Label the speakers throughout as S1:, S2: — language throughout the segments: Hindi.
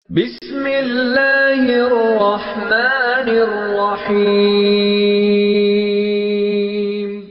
S1: बिस्मिल्लाहिर्रहमानिर्रहीम।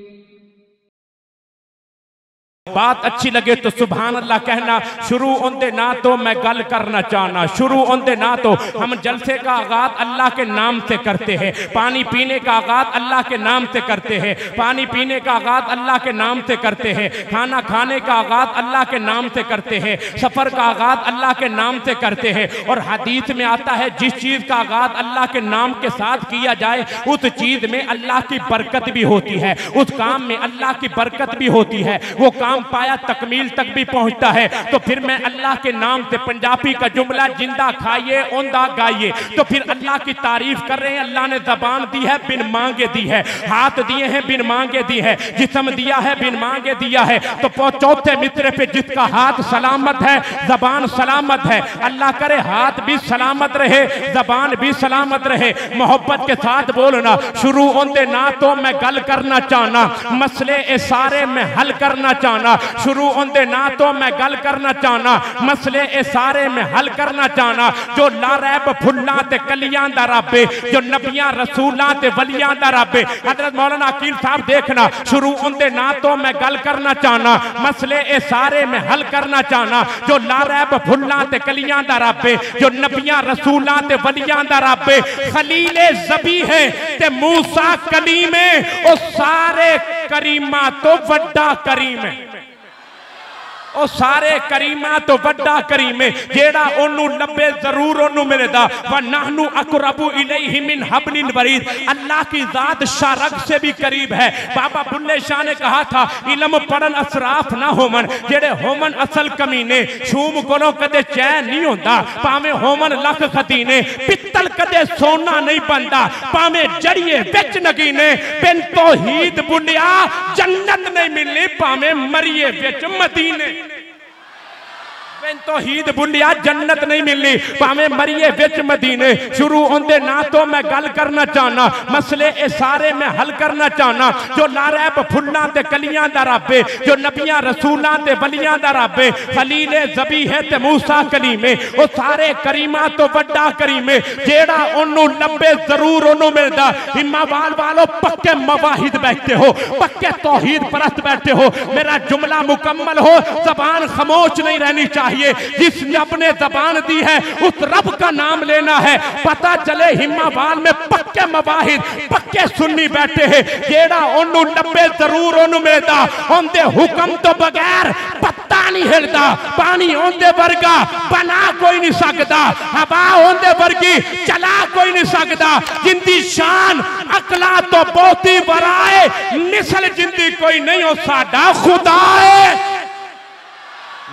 S1: बात अच्छी लगे तो सुभान अल्लाह कहना। शुरू होंदे ना तो मैं गल करना चाहना, शुरू होंदे ना तो हम जलसे का आगाज अल्लाह के नाम से करते हैं, पानी पीने का आगाज अल्लाह के नाम से करते हैं, पानी पीने का आगाज अल्लाह के नाम से करते हैं, खाना खाने का आगाज अल्लाह के नाम से करते हैं, सफर का आगाज अल्लाह के नाम से करते हैं। और हदीस में आता है जिस चीज का आगाज अल्लाह के नाम के साथ किया जाए उस चीज में अल्लाह की बरकत भी होती है, उस काम में अल्लाह की बरकत भी होती है, वो काम पाया तकमील तक भी पहुंचता है। तो फिर मैं अल्लाह के नाम से, पंजाबी का जुमला जिंदा खाइए ओंदा गाइए, तो फिर अल्लाह की तारीफ कर रहे हैं। अल्लाह ने जबान दी है बिन मांगे दी है, हाथ दिए हैं बिन मांगे दी है, जिस्म दिया है बिन मांगे दिया है। तो चौथे मित्र पे जिसका हाथ सलामत है, जबान सलामत है, अल्लाह करे हाथ भी सलामत रहे, जबान भी सलामत रहे। मोहब्बत के साथ बोलना। शुरू होंदे ना तो मैं गल करना चाहना, मसले ए सारे मैं हल करना चाहना। शुरू होंदे ना तो मैं गल करना चाहना, मसले ए सारे मैं हल करना चाहना। जो लारैब फुल्लां ते कलियां दा रब है, जो नबियां रसूलां ते वलियां दा रब है। हजरत मौलाना अकील साहब देखना। शुरू होंदे ना तो मैं गल करना चाहना, मसले ए सारे मैं हल करना चाहना। जो लारैब फुल्लां ते कलियां दा रब है, जो नबियां रसूलां ते वलियां दा रब है। खलीले ज़बी है ते मूसा कलीम है, ओ सारे करीमा तो वड्डा करीम है, ओ सारे करीमा तो वड्डा करीम है। जेड़ा ओनू लब्बे जरूर ओनू मिलेगा। व नहनु अक़रबु इलैहि मिन हब्लिल वरीद। अल्लाह की जात शारग से भी करीब है। बाबा बुल्ले शाह ने कहा था इल्म पढ़न असराफ ना होमन, जेड़े होमन असल कमीने। शूम कोलों कदे चैन नहीं होता, भावें होमन लख खतीने। पित्तल कदे सोना नहीं बनता, भावें जड़िए विच नगीने। बिन तौहीद बुलिया जन्नत नहीं मिलनी, भावें मरिए विच मदीने। बिन तौहीद बुलिया जन्नत नहीं मिलनी, भावें मरिए विच मदीने। शुरू होंदे ना तो मैं गल करना चाहना, मसले ए सारे मैं हल करना चाहना। जो लारैब फुल्लां ते कलियां दा रब है, जो नबियां रसूलां ते वलियां दा रब है। खलीले ज़बी है ते मूसा कलीम है, ओ सारे करीमा तो वड्डा करीम है। जेड़ा ओनू लंबे जरूर ओनू मिलदा। हिम्मावाल वालो पक्के मवाहिद बैठते हो, पक्के तौहीद परस्त बैठे हो। मेरा जुमला मुकम्मल हो, ज़बान खामोश नहीं रहनी चाहिए। जिसने अपने जबान दी है उस रब का नाम लेना है। पता चले हिम्मावाल में पक्के मवाहिद, पक्के सुन्नी बैठे हैं। जेड़ा ओनू लंबे जरूर ओनू मिलदा, ओंदे हुक्म तो बगैर पत्ता नहीं हिलदा। पानी ओंदे वर्गा बना कोई नहीं सकता, हवा ओंदे वर्गी चला कोई नहीं सकता। जिंदी शान अकला तो बहुती बराए, मिसल जिंदी कोई नहीं हो साडा खुदा है।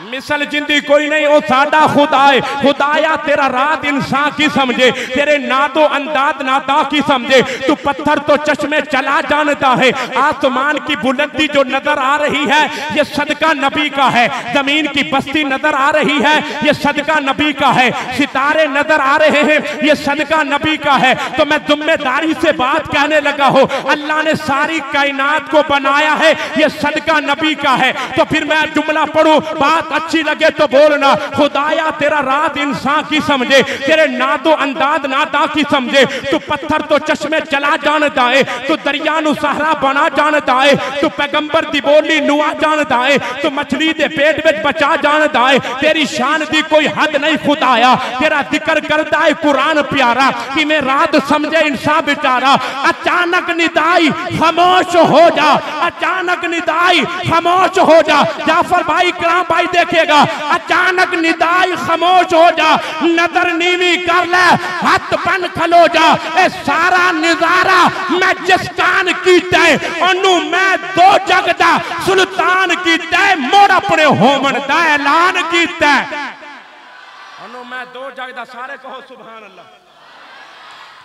S1: मिसल जिंदी कोई नहीं, ओ साडा खुदा है। खुदाया तेरा रात इंसान की समझे, तेरे नादो अंदाज नादा की समझे। तू पत्थर तो चश्मे चला जानता है। आसमान की बुलंदी जो नजर आ रही है ये सदका नबी का है। जमीन की बस्ती नजर आ रही है ये सदका नबी का है। सितारे नजर आ रहे हैं ये सदका नबी का है। तो मैं जिम्मेदारी से बात कहने लगा हो, अल्लाह ने सारी कायनात को बनाया है ये सदका नबी का है। तो फिर मैं जुमला पढ़ूं, बात अच्छी लगे तो बोलना। खुदाया तेरा रात इंसान की समझे, तेरे नादो अंदाज नादा की समझे। तू पत्थर तो चश्मे चला जानता है, तू दरिया नु सहरा बना जानता है। तू पैगंबर दी बोली नुआ जानता है, तू मछली दे पेट विच बचा जानता है। तेरी शान दी कोई हद नहीं खुदाया, तेरा जिक्र करता है कुरान प्यारा। कि मैं रात समझे इंसान बेचारा। अचानक निदाई खामोश हो जा, अचानक निदाई खामोश हो जा। जाफर भाई कराम भाई देखेगा। अचानक निदाई खामोश हो जा, नजर नीवी कर ले, हाथ बन खलो जा। ए सारा नजारा मैं जिस कान कीता है, ओनू मैं दो जग दा सुल्तान कीता है। मोड़ अपने होमन दा ऐलान कीता है, ओनू मैं दो जग दा। सारे कहो सुभान अल्लाह।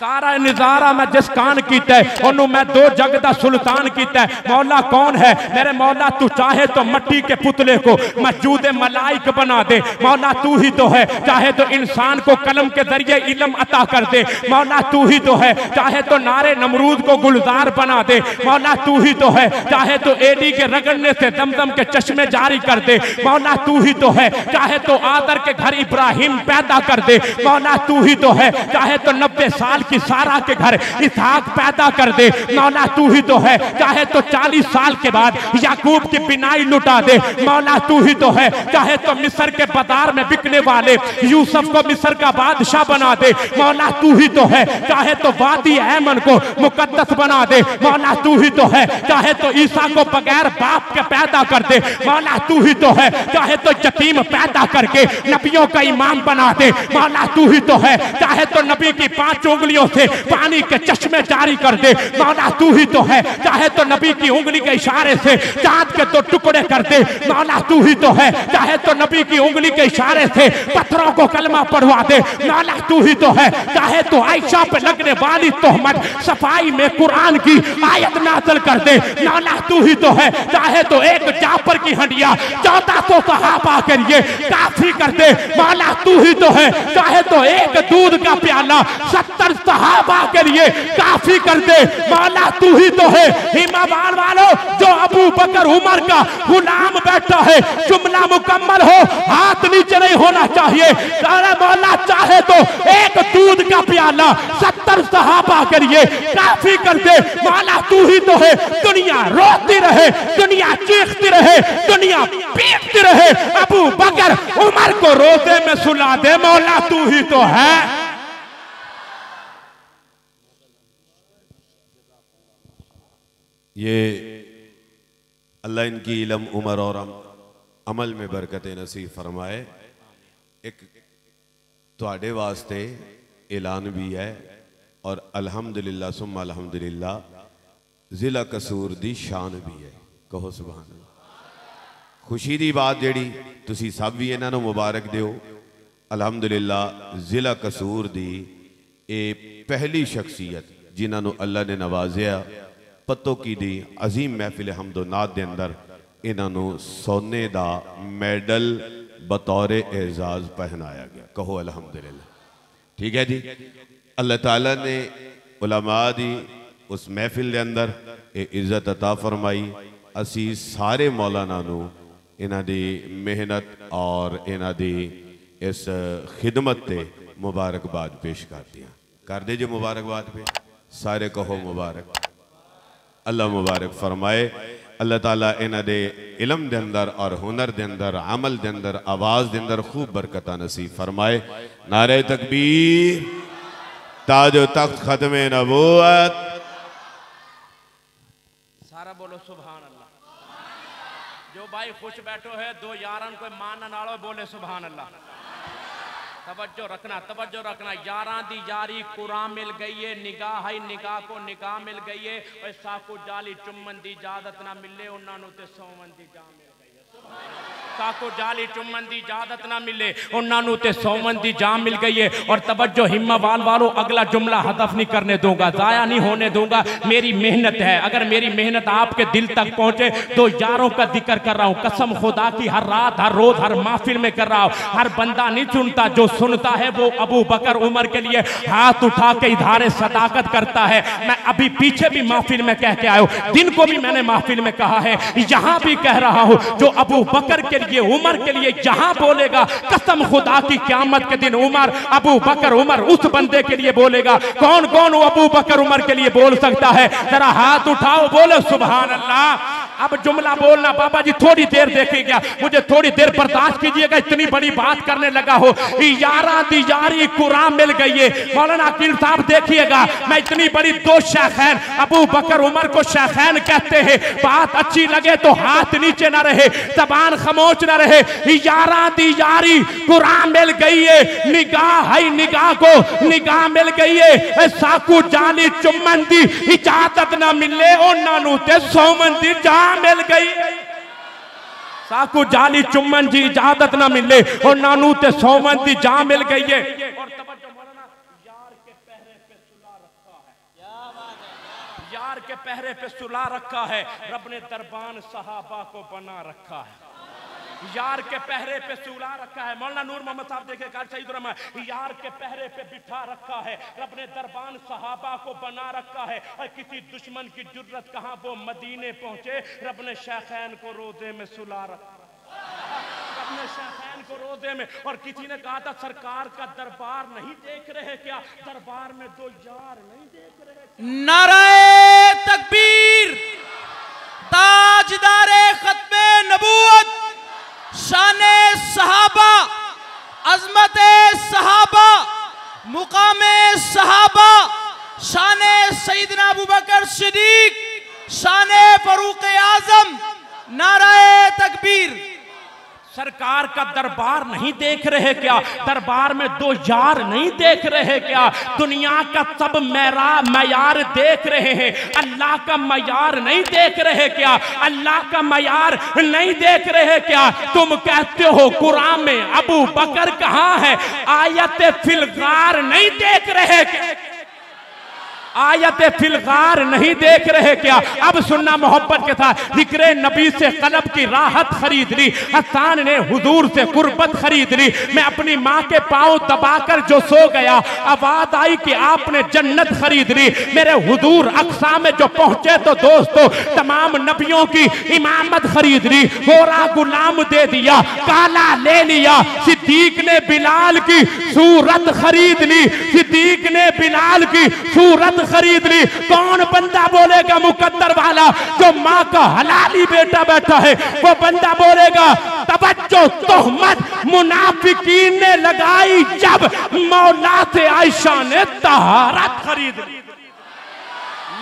S1: सारा नजारा मैं जिस कान कीता है ओनू मैं दो जग दा सुल्तान कीता है। मौला कौन है मेरे मौला, तू चाहे तो मट्टी के पुतले को मस्जूद मलाइक बना दे। मौला तू ही तो है, चाहे तो इंसान को कलम के जरिए इल्म अता कर दे। मौला तू ही तो है, चाहे तो नारे नमरूद को गुलजार बना दे। मौला तू ही तो है, चाहे तो एडी के रगड़ने से दमदम के चश्मे जारी कर दे। मौला तू ही तो है, चाहे तो आदर के घर इब्राहिम पैदा कर दे। मौला तू ही तो है, चाहे तो 90 साल की सारा के घर इसहाक पैदा कर दे। मौला तू ही तो है, चाहे तो 40 साल के बाद याकूब की बिनाई लुटा दे। मौला तू ही तो है, चाहे तो मिस्र के बाजार में बिकने वाले यूसुफ को मिस्र का बादशाह बना दे। मौला तू ही तो है, चाहे तो वादी ऐमन को मुकद्दस बना दे। मौला तू ही तो है, चाहे तो ईसा को बगैर बाप के पैदा कर दे। मौला तू ही तो है, चाहे तो यतीम पैदा करके नबियों का इमाम बना दे। मौला तू ही तो है, चाहे तो नबी की 5 उंगलियों से पानी के चश्मे जारी कर दे। मौला तू ही तो है, चाहे तो नबी की उंगली के इशारे से चांद के 2 टुकड़े कर दे। मौला तू ही तो है, चाहे तो नबी की उंगली के इशारे से पत्थरों को कलमा पढ़वा दे। मौला तू ही तो है, चाहे तो आयशा पे लगने वाली तोहमत सफाई में कुरान की आयत नाज़िल कर दे। मौला तू ही तो है, चाहे तो एक जाफर की हंडिया 1400 सहाबा के लिए काफी कर दे। मौला तू ही तो है, चाहे तो एक दूध का प्याला 70 सहाबा के लिए काफी कर दे। मौला तू ही तो है, ईमान वालों जो अबू बकर उमर का गुलाम बैठा है जुमला मुकम्मल हो, हाथ नीचे नहीं होना चाहिए। सारा मौला चाहे तो एक दूध का प्याला 70 सहाबा के लिए काफी कर दे। मौला तू ही तो है, दुनिया रोती रहे, दुनिया चीखती रहे, दुनिया पीटती रहे, अबू बकर उमर को रोज़े में सुला दे। मौला तू ही तो है।
S2: ये अल्लाह इनकी इल्म उमर और अमल में बरकत नसीब फरमाए। एक तुहाडे वास्ते ऐलान भी है और अल्हम्दुलिल्लाह सुम्मा अल्हम्दुलिल्लाह जिला कसूर दी शान भी है। कहो सुभान अल्लाह। खुशी दी बात जेड़ी तुसी सब भी इन्हां नूं मुबारक दिओ। अल्हम्दुलिल्लाह जिला कसूर दी ए पहली शख्सियत जिन्हां नूं अल्लाह ने नवाजिया पत्तो की दी अजीम महफिल हमदो नात दे अंदर इन्हां नूं सोने दा मेडल बतौर एजाज पहनाया गया। कहो अल्हम्दुलिल्लाह। ठीक है जी, अल्लाह ताला ने उलमा दी उस महफिल के अंदर ये इज्जत अता फरमाई। असी सारे मौलाना नूं इन्हां दी मेहनत और इन्हां दी इस खिदमत ते मुबारकबाद पेश करते हैं। कर दे जो मुबारकबाद पे सारे कहो मुबारक। अल्लाह मुबारक फरमाए। अल्लाह ताला इन्हां दे इल्म दे अंदर और हुनर दे अंदर अमल दे अंदर आवाज़ दे अंदर खूब बरकत नसीब फरमाए। नारे तकबीर, ताजो तख्त खत्मे नबूवत।
S1: सारा बोलो सुभान अल्लाह। जो भाई खुश बैठो है दो यारन को मान नालो बोले सुभान अल्लाह। तवज्जो रखना यारां दी यारी कुरान मिल गई है, निगाह है निगाह को निगाह मिल गई है। और साकू जाली चुम्मन दी इजाजत ना मिले उन्होंने ते सोवन दी जा मिल गई है। साकू जाली चुम्मन दी इजाजत ना मिले उन्होंने ते सोवन दी जा मिल गई है। और तवज्जो हिम्मा वालों अगला जुमला हदफ नहीं करने दूंगा, जाया नहीं होने दूंगा। मेरी मेहनत है, अगर मेरी मेहनत आपके दिल तक पहुंचे तो यारों का जिक्र कर रहा हूँ। कसम खुदा की हर रात हर रोज हर महफिल में कर रहा हूँ। हर बंदा नहीं सुनता, जो सुनता है वो अबू बकर उमर के लिए हाथ उठा के इधारे सदाकत करता है। मैं अभी पीछे भी महफिल में कह के आया हूं, दिन को भी मैंने महफिल में कहा है, यहां भी कह रहा हूं। जो अबू बकर के लिए उमर के लिए जहां बोलेगा, कसम खुदा की क़यामत के दिन उमर अबू बकर उमर उस बंदे के लिए बोलेगा। कौन कौन वो अबू बकर उमर के लिए बोल सकता है? जरा हाथ उठाओ, बोलो सुभान अल्लाह। अब जुमला बोलना बाबा जी थोड़ी देर देखिएगा, मुझे थोड़ी देर बर्दाश्त कीजिएगा, इतनी बड़ी बात करने लगा हो। यारा दी यारी कुरान मिल गई है। मौलाना अकील साहब देखिएगा, मैं इतनी बड़ी दो शेखैन अबू बकर उमर को शेखैन कहते हैं। बात अच्छी लगे तो हाथ नीचे ना रहे, जबान खामोश ना रहे। यारा दी यारी कुरान मिल गई है, निगाह है निगाह को निगाह मिल गई है। साकू जाली चुम्मन दी इजाजत ना मिले उन्होंने ते सोमन दी जा मिल गई। साकू जाली चुम्मन जी इजाजत ना मिले और नानू ते सोमन दी जा मिल गई है। और तवज्जो मौलाना, यार के पहरे पे सुला के पहरे पे सुला रखा है, रब ने दरबान सहाबा को बना रखा है। यार के पहरे पे सुला रखा है, मौलाना नूर मोहम्मद साहब देखे कार सईद रहमा, यार के पहरे पे बिठा रखा है, रब ने दरबान सहाबा को बना रखा है। और किसी दुश्मन की जुर्रत कहां, वो मदीने पहुंचे, रब ने शेखैन को रोजे में सुला रखा, रब ने शेखैन को रोजे में। और किसी ने कहा था सरकार का दरबार नहीं देख रहे क्या, दरबार में दो यार नहीं देख रहे।
S3: नाराए तकबीर, ताजदारे खत्मे नबूवत, शाने सहाबा, अजमते सहाबा, मुकामे सहाबा, शाने सईदना अबू बकर सिद्दीक, शाने फरूक आजम, नाराए तकबीर।
S1: सरकार का दरबार नहीं देख रहे क्या, दरबार में दो यार नहीं देख रहे क्या, दुनिया का सब मयार देख रहे हैं, अल्लाह का मयार नहीं देख रहे क्या, अल्लाह का मयार नहीं देख रहे क्या। तुम कहते हो कुरान में अबू बकर कहाँ है, आयत फिलगार नहीं देख रहे क्या, आयत फिलगार नहीं देख रहे क्या। अब सुनना मोहब्बत के साथ, जिक्र नबी से कलब की राहत खरीद ली, हसन ने हुजूर से कुर्बत खरीद ली। मैं अपनी माँ के पाँव दबाकर जो सो गया, आवाज आई कि आपने जन्नत खरीद ली। मेरे हुजूर अक्सा में जो पहुंचे तो दोस्तों तमाम नबियों की इमामत खरीद ली। गोरा गुलाम दे दिया, काला ले लिया। सिद्दीक ने बिलाल की सूरत खरीद ली, सिद्दीक ने बिलाल की सूरत खरीद ली। कौन बंदा बोलेगा मुकद्दर वाला, जो माँ का हलाली बेटा बैठा है, वो बंदा बोलेगा तवज्जो तोहमत मुनाफिकीन ने लगाई जब मौला से आयशा ने तहारत खरीद ली,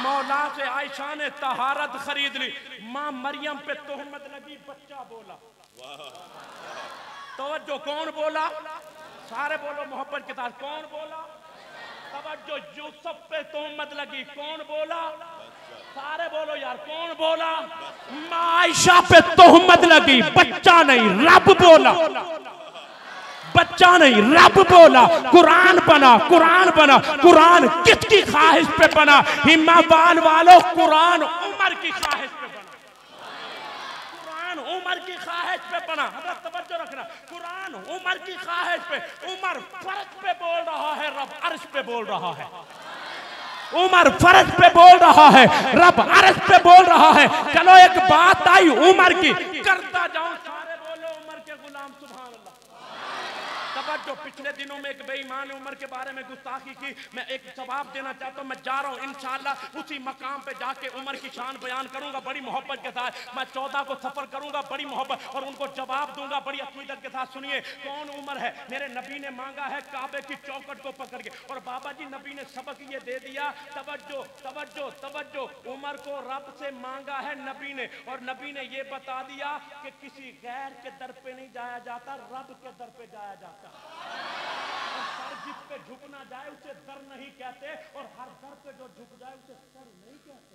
S1: मौला से आयशा ने तहारत खरीद ली। माँ मरियम पे तोहमत लगी, बच्चा बोला। तवज्जो, कौन बोला, सारे बोलो मोहब्बत के साथ, कौन बोला। तवज्जो, यूसुफ पे तोहमत लगी, कौन बोला, सारे बोलो यार, कौन बोला। आयशा पे तोहमत लगी, बच्चा नहीं रब बोला, बच्चा नहीं रब बोला। कुरान बना, कुरान बना। कुरान किसकी ख्वाहिश पे बना, हिम्मावाल वालों, कुरान उमर की ख्वाहिश पे बना, कुरान उमर की ख्वाहिश पे बना। हज़रत तवज्जो रखना, कुरान उमर की ख्वाहिश पे, उमर फर्ज पे बोल रहा है, रब अर्श पे बोल रहा है। उमर फर्ज पे बोल रहा है, रब अर्श पे बोल रहा है। चलो एक बात आई उमर की, करता जाऊं, सारे बोलो उमर के गुलाम, सुभान अल्लाह। तवज्जो, पिछले दिनों में एक बेईमान ने उमर के बारे में गुस्ताखी की, मैं एक जवाब देना चाहता हूं। मैं जा रहा हूं इंशाअल्लाह उसी मकाम पे जाके उमर की शान बयान करूंगा बड़ी मोहब्बत के साथ। मैं 14 को सफर करूंगा बड़ी मोहब्बत, और उनको जवाब दूंगा बड़ी अकीदत के साथ। सुनिए कौन उमर है। मेरे नबी ने मांगा है काबे की चौखट को पकड़ के, और बाबा जी नबी ने सबक ये दे दिया। तवज्जो तवज्जो तवज्जो, उमर को रब से मांगा है नबी ने, और नबी ने ये बता दिया कि किसी गैर के दर पे नहीं जाया जाता, रब के दर पे जाया जाता। सर जिस पे झुक ना जाए उसे दर नहीं कहते, और हर दर पे जो झुक जाए उसे सर नहीं कहते,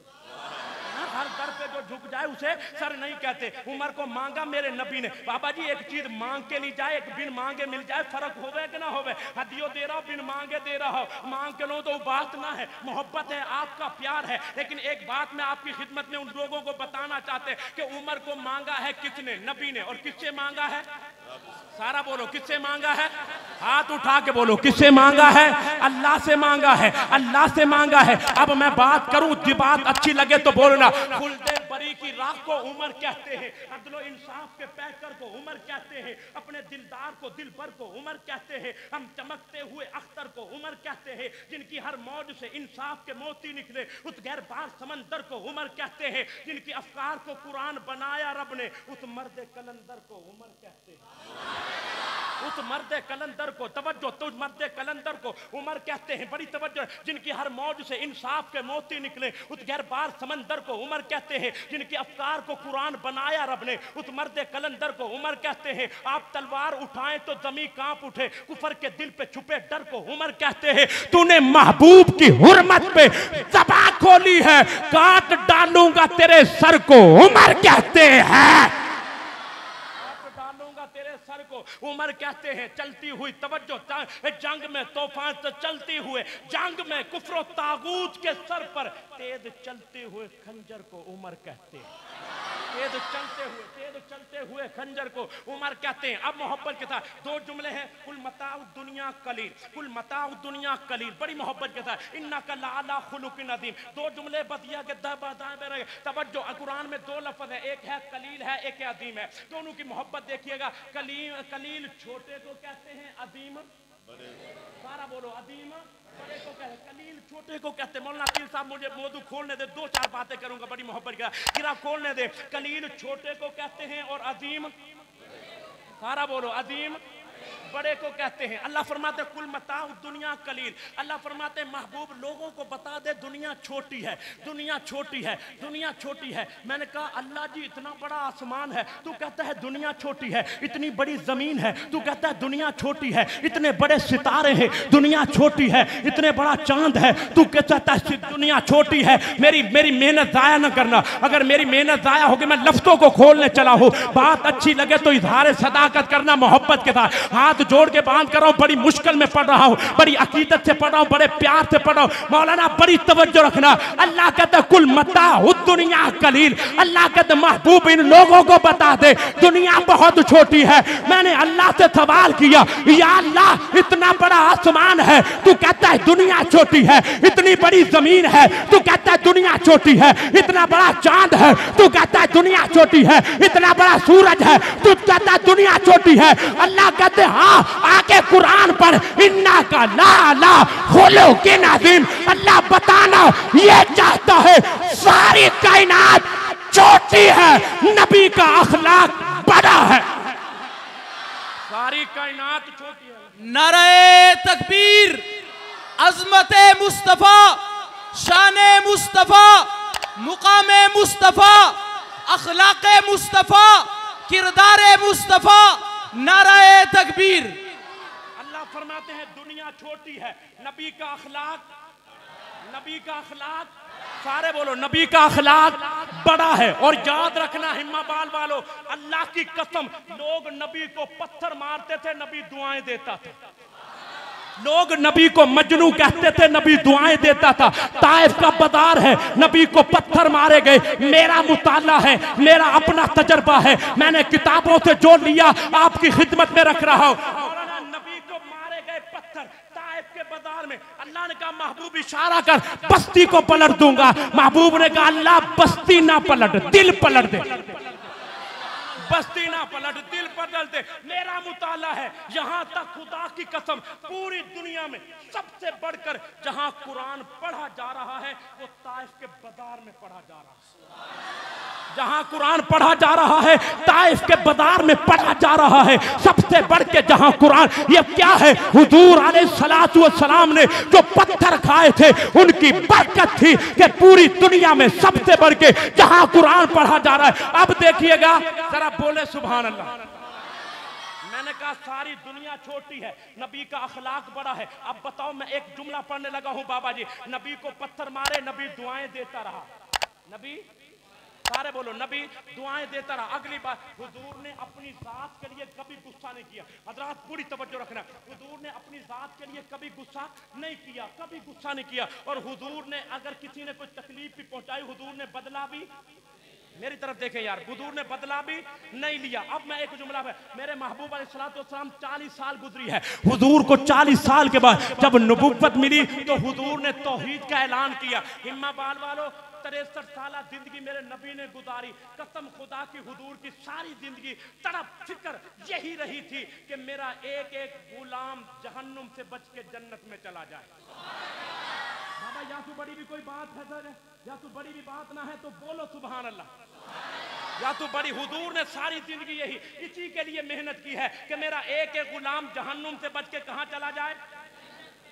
S1: हर दर पे जो झुक जाए उसे सर नहीं कहते। उमर को मांगा मेरे नबी ने। बाबा जी एक चीज मांग के नहीं जाए, एक बिन मांगे मिल जाए, फर्क होवे कि ना होवे। हदियो दे रहा हूं, बिन मांगे दे रहा हूं। मांग के लो तो बात ना है, मोहब्बत है, आपका प्यार है। लेकिन एक बात मैं आपकी खिदमत में उन लोगों को बताना चाहते कि उमर को मांगा है किसने, नबी ने। और किससे मांगा है, सारा बोलो किससे मांगा है, हाथ उठा के बोलो किससे मांगा है, अल्लाह से मांगा है, अल्लाह से मांगा है। अब मैं बात करूं, बात अच्छी लगे तो बोलना। खुल्दे बरी की राह को उमर कहते हैं, अदलो इंसाफ के पैकर को उमर कहते हैं, अपने दिलदार को दिलबर को उमर कहते हैं, हम चमकते हुए अख्तर को उमर कहते हैं, जिनकी हर मौज से इंसाफ के मोती निकले उस गैरबार समंदर को उमर कहते हैं, जिनकी अफकार को कुरान बनाया रब ने उस मर्द कलंदर को उमर कहते हैं, उस मर्द कलंदर को। तवज्जो, तो मर्द कलंदर को उमर कहते हैं, बड़ी तवज्जो। जिनकी हर मौज से इंसाफ के मोती निकले उस गैरबार समंदर को उमर कहते हैं, जिनकी अफकार को कुरान बनाया रब ने उस मर्द कलंदर को उमर कहते हैं। आप तलवार उठाएं तो जमी कांप उठे, कुफर के दिल पे छुपे डर को उमर कहते हैं। तूने महबूब की हुर्मत पे ज़बां खोली है, काट डालूंगा तेरे सर को उमर कहते हैं, तेरे सर को। उमर कहते हैं चलती हुई तवज्जो, जंग में तूफान से चलती हुए, जंग में कुफ्र तागूत के सर पर तेज चलते हुए खंजर को उमर कहते हैं। तेज चलते हुए खंजर को उमर कहते हैं। अब मोहब्बत के साथ दो जुमले हैं, कुल मताउ दुनिया कलील, कुल मताउ दुनिया कलील, बड़ी मोहब्बत के साथ इन्नका लअला खुलुकिन अज़ीम। दो जुमले बदिया के दाएं में रहे। तवज्जो, कुरान में दो लफ्ज़ है, एक है कलील है, एक है अज़ीम है। दोनों की मोहब्बत देखिएगा। कलील छोटे को कहते हैं, अज़ीम सारा बोलो, अज़ीम बड़े को कहते हैं, कलील छोटे को कहते हैं। मौलाना अकील साहब मुझे मौजू खोलने दे, दो चार बातें करूंगा, बड़ी मोहब्बत का गिरा खोलने दे। कलील छोटे को कहते हैं और अजीम सारा बोलो, अजीम बड़े को कहते हैं। अल्लाह फरमाते कुल मताउ दुनिया कलील, अल्लाह फरमाते महबूब लोगों को बता दे दुनिया छोटी है, दुनिया छोटी है, दुनिया छोटी है। मैंने कहा अल्लाह जी इतना बड़ा आसमान है, तू कहता है दुनिया छोटी है। इतनी बड़ी जमीन है, तू कहता है दुनिया छोटी है। इतने बड़े सितारे हैं, दुनिया छोटी है। इतने बड़ा चांद है, तू कहता है दुनिया छोटी है। मेरी मेहनत जाया न करना। अगर मेरी मेहनत जाया होगी, मैं लफ्जों को खोलने चला हूँ, बात अच्छी लगे तो इजहार सदाकत करना मोहब्बत के साथ। हाथ जोड़ के बांध कर रहा हूं, बड़ी मुश्किल में पढ़ रहा हूं, बड़ी अकीदत से पढ़ रहा हूं, बड़े प्यार से पढ़ रहा हूं। मौलाना बड़ी तवज्जो रखना। अल्लाह कहता है कुल मताउ दुनिया कलील, अल्लाह कहते महबूब इन लोगों को बता दे दुनिया बहुत छोटी है। मैंने अल्लाह से सवाल किया, या अल्लाह इतना बड़ा आसमान है, तू कहता है दुनिया छोटी है। इतनी बड़ी जमीन है, तू कहता है दुनिया छोटी है। इतना बड़ा चांद है, तू कहता है दुनिया छोटी है। इतना बड़ा सूरज है, तू कहता है दुनिया छोटी है। अल्लाह कहते हाँ, आके कुरान पर इन्ना का ला खुलुकिन अज़ीम। अल्लाह बताना ये चाहता है सारी कायनात छोटी है, नबी का अखलाक बड़ा है। सारी कायनात छोटी है।
S3: नारे तकबीर, अज़मते मुस्तफा, शाने मुस्तफा, मुकामे मुस्तफा, अखलाके मुस्तफा, किरदारे मुस्तफा, नाराए तकबीर।
S1: अल्लाह फरमाते हैं दुनिया छोटी है, नबी का अखलाक, नबी का अखलाक सारे बोलो, नबी का अखलाक बड़ा है। और याद रखना हिम्मा बाल वालों, अल्लाह की कसम, लोग नबी को पत्थर मारते थे, नबी दुआएं देता था। लोग नबी को मजनू कहते थे, नबी दुआएं देता था। ताइफ का बाजार है, नबी को पत्थर मारे गए। मेरा मुताला है, मेरा अपना तजर्बा है, मैंने किताबों से जो लिया आपकी खिदमत में रख रहा हूं। नबी को मारे गए पत्थर ताइफ के बाजार में। अल्लाह ने कहा महबूब इशारा कर, बस्ती को पलट दूंगा। महबूब ने कहा अल्लाह बस्ती ना पलट, दिल पलट दे। बस्ती ना पलट, दिल बदल दे। मेरा मुताला है, यहां तक खुदा की कसम पूरी दुनिया में सबसे बढ़कर जहां कुरान पढ़ा जा रहा है वो ताइफ के बाजार में पढ़ा जा रहा है। जहां कुरान पढ़ा जा रहा है ताइफ के बाजार में पढ़ा जा रहा है। सबसे बढ़ के जहां कुरान, ये क्या है, हुजूर अलैहिस्सलातु वस्सलाम ने जो पत्थर खाए थे उनकी बरकत थी कि पूरी दुनिया में सबसे बढ़ के जहां कुरान पढ़ा जा रहा है। अब देखिएगा जरा, बोले सुभान अल्लाह। मैंने कहा सारी दुनिया छोटी है, नबी का अखलाक बड़ा है। अब बताओ, मैं एक जुमला पढ़ने लगा हूं बाबा जी, नबी को पत्थर मारे, नबी दुआएं देता रहा। नबी सारे बोलो, नबी दुआएं देता रहा। अगली बात, हुजूर ने अपनी जात के लिए कभी गुस्सा नहीं किया। हजरात पूरी तवज्जो रखना, हुजूर ने अपनी जात के लिए कभी गुस्सा नहीं किया, कभी गुस्सा नहीं किया। और हुजूर ने अगर किसी ने कोई तकलीफ भी पहुंचाई, हुजूर ने बदला भी, मेरी तरफ देखें यार, हुजूर ने बदला भी नहीं लिया। अब मैं एक जुमला है, मेरे महबूब अलैहिस्सलाम 40 साल गुजरी है। हुजूर को 40 साल के बाद जब नबुव्वत मिली तो हुजूर ने तौहीद का ऐलान किया। हिम्मा बाल वालों, 63 साल जिंदगी मेरे नबी ने गुजारी। कसम खुदा की, हुजूर की सारी जिंदगी तड़प फिक्र यही रही थी कि मेरा एक एक गुलाम जहन्नुम से बच के जन्नत में चला जाए। बाबा या तो बड़ी भी कोई बात है सर, या तो बड़ी भी बात ना है तो बोलो सुभान अल्लाह। या तो बड़ी, हुजूर ने सारी जिंदगी यही इसी के लिए मेहनत की है कि मेरा एक एक गुलाम जहन्नुम से बच के कहां चला जाए।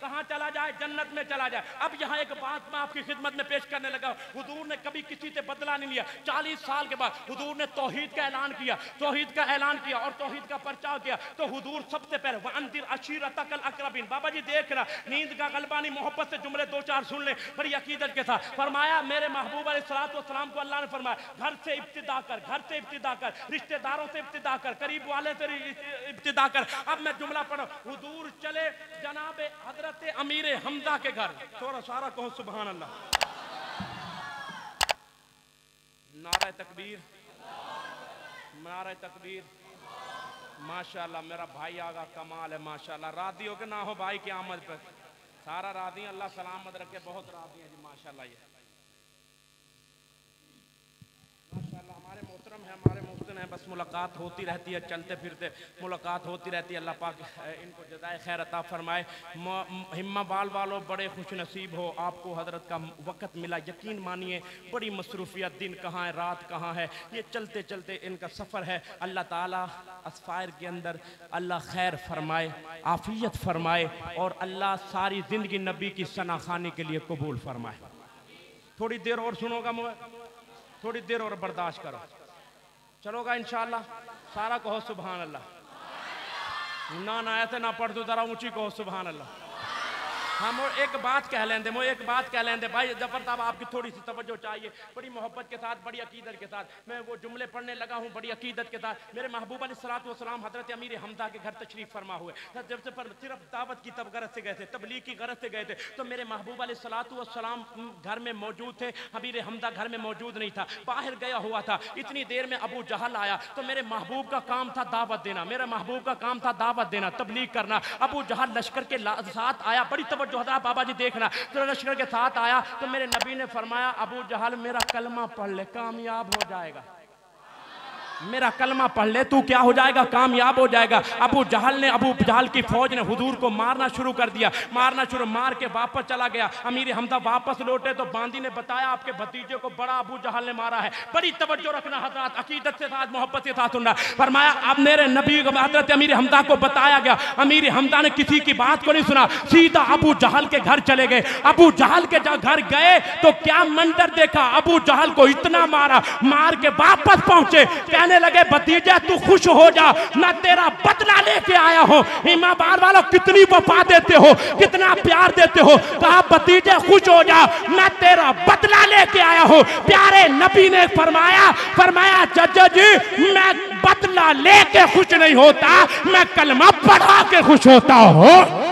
S1: कहाँ चला जाए? जन्नत में चला जाए। अब यहाँ एक बात मैं आपकी खिदमत में पेश करने लगा। हुजूर ने कभी किसी से बदला नहीं लिया। 40 साल के बाद हुजूर ने तौहीद का ऐलान किया, तौहीद का ऐलान किया और तौहीद का प्रचार किया। तो हुजूर सबसे पहले वअंदिर अशीरतकल अक़रबीन, बाबा जी देख रहा, नींद का गलबा नहीं, मोहब्बत से जुमले 2-4 सुन ले बड़ी अकीदत के साथ। फरमाया मेरे महबूब अलैहिस्सलातु वस्सलाम को अल्लाह ने फरमाया घर से इब्तिदा कर, घर से इब्तिदा कर, रिश्तेदारों से इब्तिदा कर, करीब वाले से इब्तिदा कर। अब मैं जुमला पढ़ा। हुजूर चले जनाब हजरत अमीर हमजा के घर। थोड़ा सारा कहो सुभान अल्लाह। नारा तकबीर, नारा तकबीर। माशाल्लाह मेरा भाई आगा कमाल है माशाल्लाह। राजी हो के ना हो भाई की आमद पर, सारा राजी, अल्लाह सलामत रखे, बहुत राजी है जी माशाल्लाह। ये माशाल्लाह हमारे मोहतरम है, हमारे मोहसिन है, बस मुलाकात होती रहती है, चलते फिरते मुलाकात होती रहती है। अल्लाह पाक इनको जज़ाए खैर अता फरमाए। हिम्मा बाल वालों बड़े खुश नसीब हो, आपको हजरत का वक़्त मिला। यकीन मानिए बड़ी मसरूफियत, दिन कहाँ है रात कहाँ है, ये चलते चलते इनका सफ़र है। अल्लाह ताला असफ़ायर के अंदर अल्लाह खैर फरमाए, आफियत फरमाए और अल्लाह सारी ज़िंदगी नबी की सनाखानी के लिए कबूल फरमाए। थोड़ी देर और सुनोगा मुझे, थोड़ी देर और बर्दाश्त करो, चलोगा इंशाअल्लाह। सारा कहो सुभान अल्लाह। ना ऐसे ना पढ़ दो, जरा ऊंची कहो सुभान अल्लाह। हम एक बात कह लेंदे, मैं एक बात कह लेंदे भाई जफर साहब, आपकी थोड़ी सी तवज्जो चाहिए। बड़ी मोहब्बत के साथ, बड़ी अकीदत के साथ मैं वो जुमले पढ़ने लगा हूँ, बड़ी अकीदत के साथ। मेरे महबूब अलैहिस्सलातु वस्सलाम हजरत अमीर हमजा के घर तशरीफ फरमा हुए। जब से सिर्फ दावत की गरज से गए थे, तबलीग की गरज से गए थे, तो मेरे महबूब अलैहिस्सलातु वस्सलाम घर में मौजूद थे, अमीर हमजा घर में मौजूद नहीं था, बाहर गया हुआ था। इतनी देर में अबू जहल आया, तो मेरे महबूब का काम था दावत देना, मेरे महबूब का काम था दावत देना, तबलीग करना। अबू जहल लश्कर के साथ आया, बड़ी तवज्जो हज़रात बाबा जी देखना, तो लश्कर के साथ आया तो मेरे नबी ने फरमाया अबू जहल मेरा कलमा पढ़ ले, कामयाब हो जाएगा। मेरा कलमा पढ़ ले, तू क्या हो जाएगा, कामयाब हो जाएगा। अबू जहल की फौज ने हुजूर को मारना शुरू कर दिया, मारना शुरू, मार के वापस चला गया। अमीर हमजा वापस लौटे तो बांदी ने बताया आपके भतीजे को बड़ा अबू जहल ने मारा है। बड़ी तवज्जो रखना हज़रात, अकीदत के साथ मोहब्बत के साथ सुनना। फरमाया अब मेरे नबी हज़रत अमीर हमजा को बताया गया। अमीर हमजा ने किसी की बात को नहीं सुना, सीधा अबू जहल के घर चले गए। अबू जहल के घर गए तो क्या मंजर देखा, अबू जहल को इतना मारा, मार के वापस पहुंचे, लगे भतीजा तू खुश हो जा, मैं तेरा बदला लेके आया हूं। हिम्मा बार वालों कितनी वफा देते हो, कितना प्यार देते हो। कहा भतीजे खुश हो जा, मैं तेरा बदला लेके आया हूं। प्यारे नबी ने फरमाया जज जी मैं बदला लेके खुश नहीं होता, मैं कलमा पढ़ा के खुश होता हूं।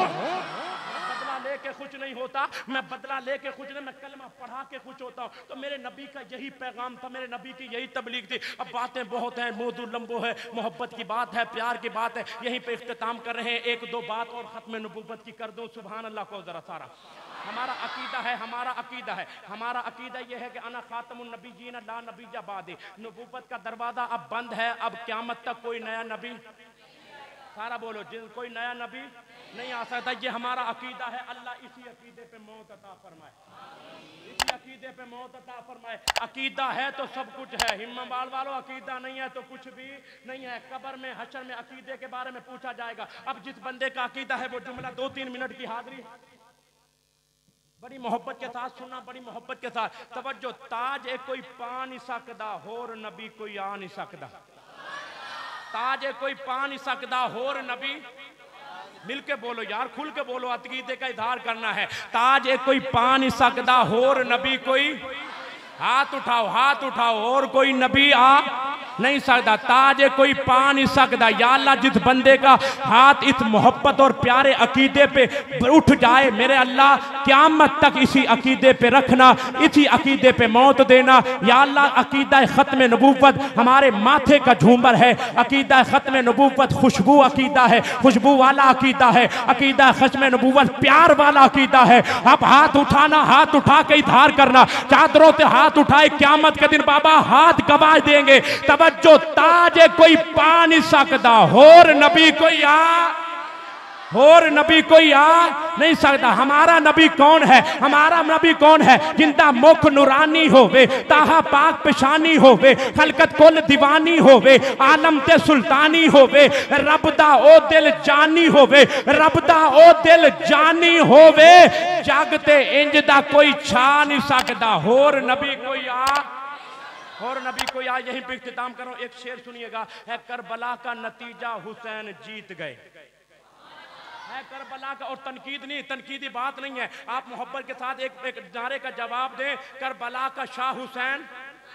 S1: मैं बदला लेके खुश नहीं, मैं कलमा पढ़ा के खुश होता हूँ। तो मेरे नबी का यही पैगाम था, मेरे नबी की यही तबलीग थी। अब बातें बहुत हैं, मौजू लंबो है, मोहब्बत की बात है, प्यार की बात है, यहीं पे इख्तिताम कर रहे हैं। एक दो बात और खत्म नबूवत की कर दूं, सुभान अल्लाह को जरा सारा। हमारा अकीदा है, हमारा अकीदा यह है कि अना खातमुन नबीयीन ला नबिय्य बादी। नबूवत का दरवाजा अब बंद है, अब क़यामत तक कोई नया नबी, सारा बोलो, कोई नया नबी नहीं आ सकता। ये हमारा अकीदा है। अल्लाह इसी अकीदे पे मौत अता फरमाए, इसी अकीदे पे मौत अता फरमाए। अकीदा है तो सब कुछ है। हिम्मा बाल वालों अकीदा नहीं है तो कुछ भी नहीं है। कब्र में हशर में अकीदे के बारे में पूछा जाएगा। अब जिस बंदे का अकीदा है वो जुमला 2-3 मिनट की हाजिरी, बड़ी मोहब्बत के साथ सुनना, बड़ी मोहब्बत के साथ तवज्जो। ताज एक कोई पा नहीं सकदा, होर नबी कोई आ नहीं सकदा। ताज कोई पा नहीं सकदा, होर नबी, मिलके बोलो यार, खुल के बोलो, अकीदे का इजहार करना है। ताज कोई पा नहीं सकदा, होर नबी कोई, हाथ उठाओ, और कोई नबी आ नहीं सकता। ताज कोई पा नहीं सकता। या अल्लाह जिस बंदे का हाथ इस मोहब्बत और प्यारे अकीदे पे उठ जाए, मेरे अल्लाह क़यामत तक इसी अकीदे पे रखना, इसी अकीदे पे मौत देना। या अल्लाह अकीदा ख़त्म नबूवत हमारे माथे का झूमर है। अकीदा ख़त्म नबूवत खुशबू अकीदा है, खुशबू वाला अकीदा है। अकीदा ख़त्म नबूवत प्यार वाला अकीदा है। अब हाथ उठाना, हाथ उठा के इजहार करना, चादरों से हाथ उठाए, क़यामत के दिन बाबा हाथ गवाह देंगे। तब जो ताज कोई पा नहीं सकता, होर नबी कोई आ और नबी कोई आ नहीं सकता। हमारा नबी कौन है? हमारा नबी कौन है? जिंदा मुख नूरानी होवे, ताहा पाक पेशानी होवे, खलकत कुल दीवानी होवे, आलम ते सुल्तानी होवे, रबदा ओ दिल जानी होवे, रबदा ओ दिल जानी होवे, जगते इंज दा कोई छा नहीं सकता। होर नबी कोई आ, और नबी कोई आ। यहीं पे इख्तिताम करो, एक शेर सुनिएगा। है करबला का नतीजा हुसैन जीत गए, है करबला का। और तनकीद नहीं, तनकीदी बात नहीं है। आप मोहब्बत के साथ एक नारे का जवाब दें, करबला का शाह हुसैन।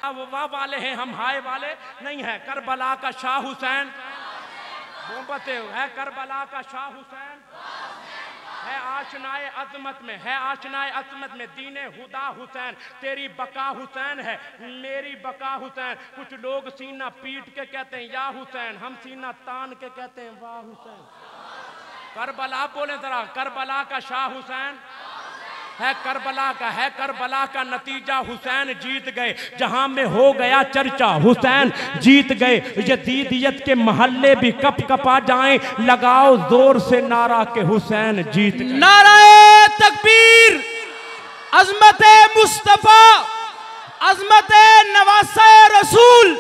S1: अब वाह वाले हैं हम, हाय वाले नहीं है। करबला का शाह हुसैन, मोहब्बत है। करबला का शाह हुसैन है आशनाए अजमत में, है आशनाए अजमत में दीने हुदा हुसैन। तेरी बका हुसैन है, मेरी बका हुसैन। कुछ लोग सीना पीट के कहते हैं या हुसैन, हम सीना तान के कहते हैं वाह हुसैन। करबला बोले जरा, करबला का शाह हुसैन है, करबला का है। करबला का नतीजा हुसैन जीत गए, जहां में हो गया चर्चा हुसैन जीत गए। यजीदियत के महल्ले भी कप कपा जाएं, लगाओ जोर से नारा के हुसैन जीत गए।
S3: नाराए तकबीर, अजमत मुस्तफा, अजमत नवासा रसूल,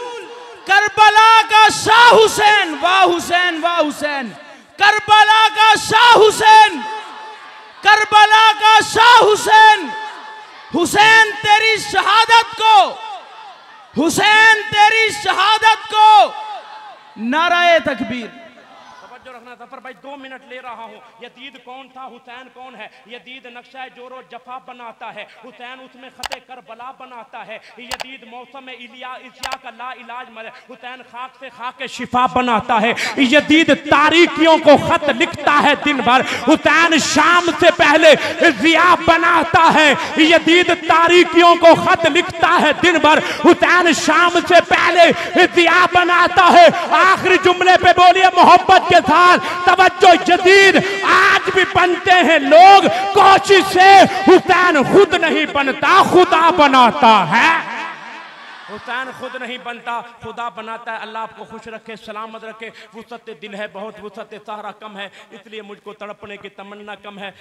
S3: करबला का शाह हुसैन, वाह हुसैन वाह हुसैन। करबला का शाह हुसैन, करबला का शाह हुसैन। हुसैन तेरी शहादत को, हुसैन तेरी शहादत को नाराए तकबीर।
S1: तवज्जो रखना जफर भाई, 2 मिनट ले रहा हूँ। यजीद कौन था, हुसैन कौन है? यजीद नक्शा जोरो जफा बनाता है, हुसैन उसमें खते करबला बनाता है। यजीद मौसम इलिया का ला इलाज मरे, हुसैन खाक से खाक शिफा बनाता है। यजीद तारीकियों को खत लिखता है दिन भर, हुसैन शाम से पहले जिया बनाता है। यजीद तारीकियों को खत लिखता है दिन भर, हुसैन शाम से पहले जिया बनाता है। आखिरी जुमले पे बोलिए मोहब्बत के साथ, तवज्जो। यजीद आज भी बनते हैं लोग, कोशिश से हुसैन खुद नहीं बनता, खुदा बनाता है। हुसैन खुद नहीं बनता, खुदा बनाता है। अल्लाह आपको खुश रखे, सलामत रखे। वुसअत दिल है बहुत, वुसअत सहरा कम है, इसलिए मुझको तड़पने की तमन्ना कम है।